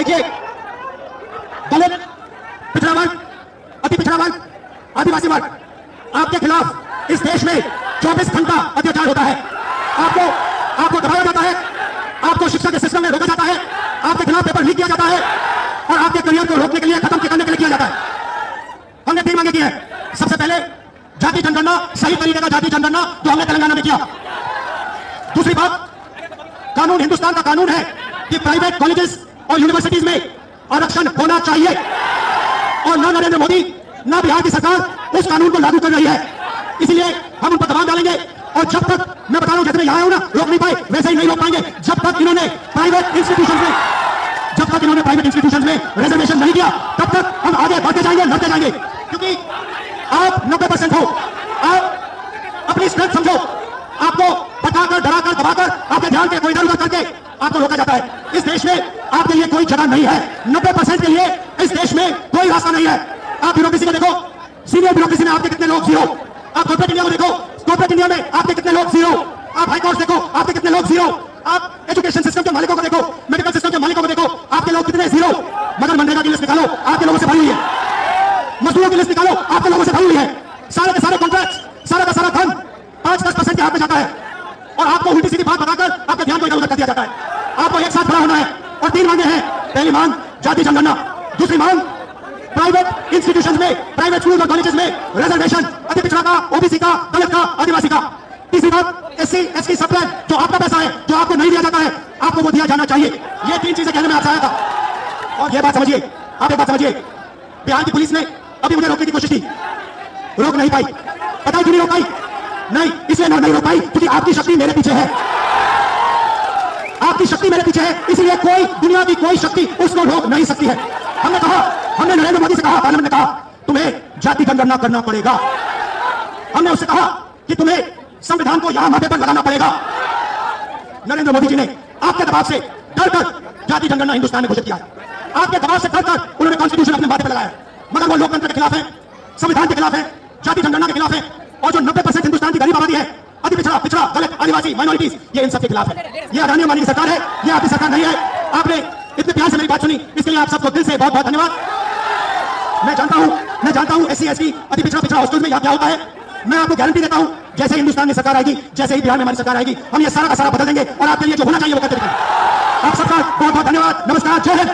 देखिए, दलित, पिछड़ा वर्ग, अति पिछड़ा वर्ग, आदिवासी वर्ग, आपके खिलाफ इस देश में 24 घंटा अत्याचार होता है। आपको दबाया जाता है, आपको शिक्षा के सिस्टम में रोका जाता है, आपके खिलाफ पेपर लीक किया जाता है और आपके करियर को रोकने के लिए, खत्म करने के लिए किया जाता है। हमने 3 मांगे की है। सबसे पहले जाति जनगणना, सही तरीके का जाति जनगणना जो हमने तेलंगाना में किया। दूसरी बात, कानून, हिंदुस्तान का कानून है कि प्राइवेट कॉलेजेस और यूनिवर्सिटीज में आरक्षण होना चाहिए और ना नरेंद्र मोदी ना बिहार की सरकार उस कानून को लागू कर रही है। इसलिए हम उन पर दबाव डालेंगे और जब तक, मैं बता रहा हूं, जैसे मैं यहां आया हूं ना, रोक नहीं पाए, वैसे ही नहीं रोक पाएंगे जब तक इन्होंने प्राइवेट इंस्टीट्यूशन में रिजर्वेशन नहीं किया। तब तक हम आगे बढ़ते जाएंगे, लड़ते जाएंगे, क्योंकि आप 90% हो। आप अपनी स्ट्रेंथ समझो। आपको बताकर, डराकर, दबाकर, आपके ध्यान के कोई इधर उधर करके आपको रोका जाता है। इस देश में आपके लिए कोई जगह नहीं है। 90% के लिए इस देश में कोई रास्ता नहीं है। आप ब्यूरोक्रेसी को देखो, सीनियर ब्यूरोक्रेसी में आपके कितने लोग, 0। आप कॉर्पोरेट इंडिया को देखो, कॉर्पोरेट इंडिया में आपके कितने लोग, 0। आप हाई कोर्ट देखो, आपके कितने लोग, 0। आप एजुकेशन सिस्टम के मालिकों को देखो, मेडिकल सिस्टम के मालिकों को देखो, आपके लोग कितने, 0। मगर मनरेगा की लिस्ट निकालो, आपके लोगों से भरी हुई है। मजदूरों की लिस्ट निकालो, आपके लोगों से भरी हुई है। सारे के सारे कॉन्ट्रैक्ट, सारा का सारा धन 5-10% के हाथ में जाता है और आपको उल्टी सीधी बात बताकर आपके ध्यान को इधर उधर कर दिया जाता है। आपको एक साथ खड़ा होना है और 3 मांगे हैं। पहली मांग जाति जनगणना, दूसरी मांग प्राइवेट इंस्टीट्यूशंस में, प्राइवेट स्कूल और कॉलेजेस में रिजर्वेशन, अति पिछड़ा का, ओबीसी का, दलित का, आदिवासी का। तीसरी बात, एससी एसटी सब प्लान, जो आपका पैसा है, जो आपको नहीं दिया जाता है, आपको वो दिया जाना चाहिए। ये 3 चीजें कहने में आपसे आया था। और ये बात समझिए, आप एक बात समझिए, बिहार की पुलिस ने अभी मुझे रोकने की कोशिश की, रोक नहीं पाई। पता है क्यों नहीं रोक पाई? नहीं, इसलिए नहीं रोक पाई क्योंकि आपकी शक्ति मेरे पीछे है। आपकी शक्ति मेरे पीछे है, इसलिए कोई, दुनिया की कोई शक्ति उसको रोक नहीं सकती है। हमने कहा, हमने नरेंद्र मोदी से कहा, पार्लियामेंट में कहा, तुम्हें जाति जनगणना करना पड़ेगा। हमने उससे कहा कि तुम्हें संविधान को यहां माथे पर लगाना पड़ेगा। नरेंद्र मोदी जी ने आपके दबाव से डरकर जाति जनगणना हिंदुस्तान में घोषित किया है। आपके दबाव से डरकर उन्होंने कॉन्स्टिट्यूशन अपने माथे पर लगाया, मगर वो लोकतंत्र के खिलाफ है, संविधान के खिलाफ है, जाति जनगणना के खिलाफ है। और जो 90% हिंदुस्तान की गरीब आबादी है, अति पिछड़ा, दलित, आदिवासी, माइनॉरिटीज, ये इन सब के खिलाफ है। ये अडानी अंबानी की सरकार है, ये आपकी सरकार नहीं है। आपने इतने प्यार से मेरी बात सुनी, इसके लिए आप सबको दिल से बहुत बहुत धन्यवाद। मैं जानता हूं एससी एसटी, अति पिछड़ा हॉस्टल में यहाँ क्या होता है। मैं आपको गारंटी देता हूं, जैसे हिंदुस्तान में सरकार आएगी, जैसे ही बिहार में हमारी सरकार आएगी, हम ये सारा का सारा बदल देंगे और आपके लिए जो होना चाहिए वो करते रहेंगे। आप सबका बहुत बहुत धन्यवाद। नमस्कार, जय हिंद।